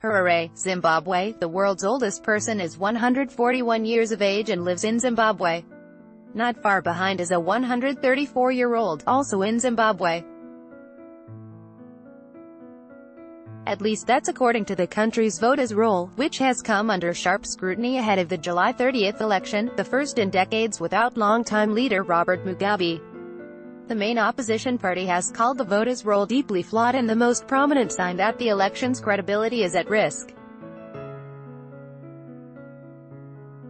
Harare, Zimbabwe. The world's oldest person is 141 years of age and lives in Zimbabwe. Not far behind is a 134-year-old, also in Zimbabwe. At least that's according to the country's voters' roll, which has come under sharp scrutiny ahead of the July 30th election, the first in decades without longtime leader Robert Mugabe. The main opposition party has called the voters' roll deeply flawed and the most prominent sign that the election's credibility is at risk.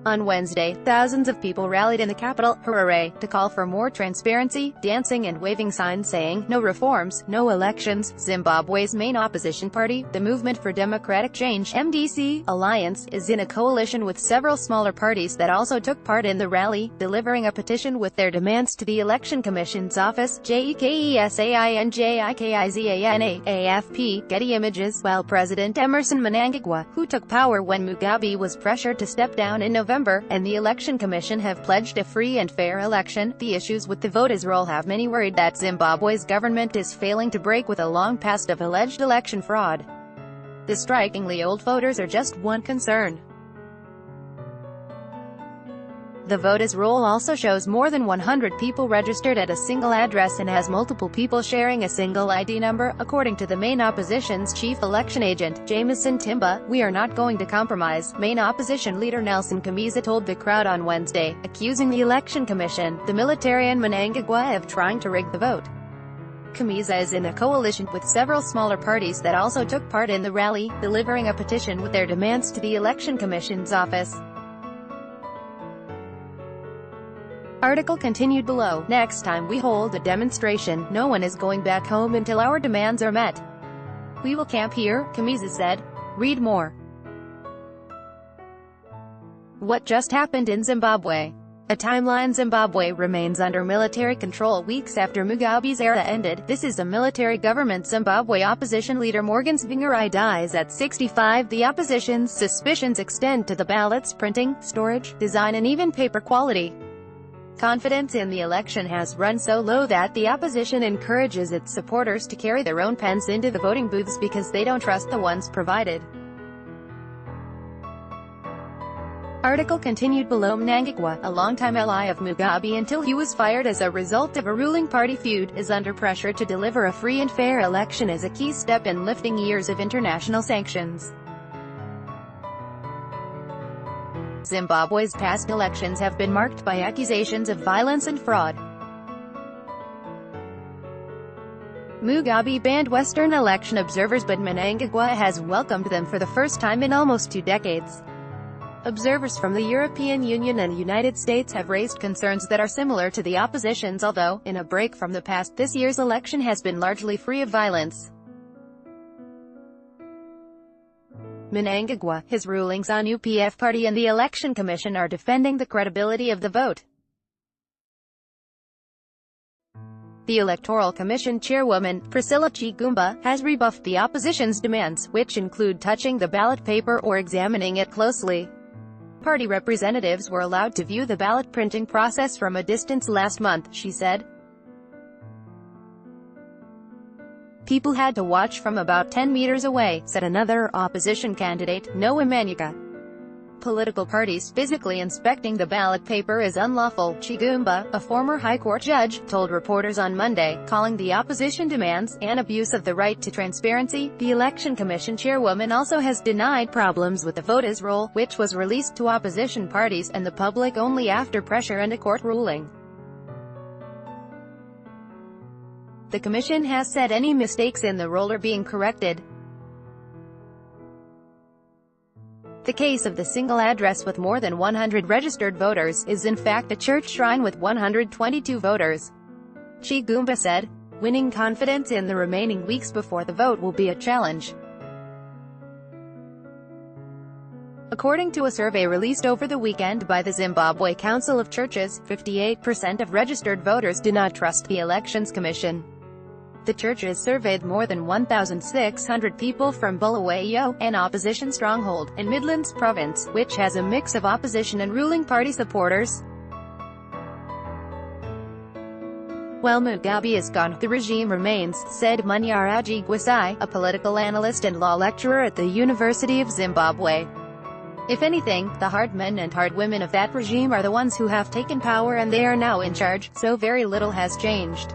On Wednesday, thousands of people rallied in the capital, Harare, to call for more transparency, dancing and waving signs saying, "No reforms, no elections." Zimbabwe's main opposition party, the Movement for Democratic Change (MDC) Alliance, is in a coalition with several smaller parties that also took part in the rally, delivering a petition with their demands to the Election Commission's office. JEKESAINJIKIZANA, AFP, Getty Images. While President Emerson Mnangagwa, who took power when Mugabe was pressured to step down in November, and the Election Commission have pledged a free and fair election, the issues with the voters' roll have many worried that Zimbabwe's government is failing to break with a long past of alleged election fraud. The strikingly old voters are just one concern. The voters' roll also shows more than 100 people registered at a single address and has multiple people sharing a single ID number, according to the main opposition's chief election agent, Jameson Timba. "We are not going to compromise," main opposition leader Nelson Chamisa told the crowd on Wednesday, accusing the Election Commission, the military and Mnangagwa of trying to rig the vote. Chamisa is in a coalition with several smaller parties that also took part in the rally, delivering a petition with their demands to the Election Commission's office. Article continued below. Next time we hold a demonstration, no one is going back home until our demands are met. We will camp here, Chamisa said. Read more. What just happened in Zimbabwe? A timeline. Zimbabwe remains under military control weeks after Mugabe's era ended. This is a military government. Zimbabwe opposition leader Morgan Tsvangirai dies at 65. The opposition's suspicions extend to the ballots' printing, storage, design and even paper quality. Confidence in the election has run so low that the opposition encourages its supporters to carry their own pens into the voting booths because they don't trust the ones provided. Article continued below. Mnangagwa, a longtime ally of Mugabe until he was fired as a result of a ruling party feud, is under pressure to deliver a free and fair election as a key step in lifting years of international sanctions. Zimbabwe's past elections have been marked by accusations of violence and fraud. Mugabe banned Western election observers, but Mnangagwa has welcomed them for the first time in almost 2 decades. Observers from the European Union and United States have raised concerns that are similar to the opposition's, although, in a break from the past, this year's election has been largely free of violence. Mnangagwa, his rulings on UPF party and the Election Commission are defending the credibility of the vote. The Electoral Commission chairwoman, Priscilla Chigumba, has rebuffed the opposition's demands, which include touching the ballot paper or examining it closely. Party representatives were allowed to view the ballot printing process from a distance last month, she said. People had to watch from about 10 meters away, said another opposition candidate, Noah Manyika. Political parties physically inspecting the ballot paper is unlawful, Chigumba, a former High Court judge, told reporters on Monday, calling the opposition demands an abuse of the right to transparency. The Election Commission chairwoman also has denied problems with the voters' roll, which was released to opposition parties and the public only after pressure and a court ruling. The commission has said any mistakes in the roll are being corrected. The case of the single address with more than 100 registered voters is in fact a church shrine with 122 voters. Chigumba said, winning confidence in the remaining weeks before the vote will be a challenge. According to a survey released over the weekend by the Zimbabwe Council of Churches, 58% of registered voters do not trust the Elections Commission. The churches surveyed more than 1,600 people from Bulawayo, an opposition stronghold, in Midlands Province, which has a mix of opposition and ruling party supporters. While Mugabe is gone, the regime remains, said Munyaraji Gwasai, a political analyst and law lecturer at the University of Zimbabwe. If anything, the hard men and hard women of that regime are the ones who have taken power and they are now in charge, so very little has changed.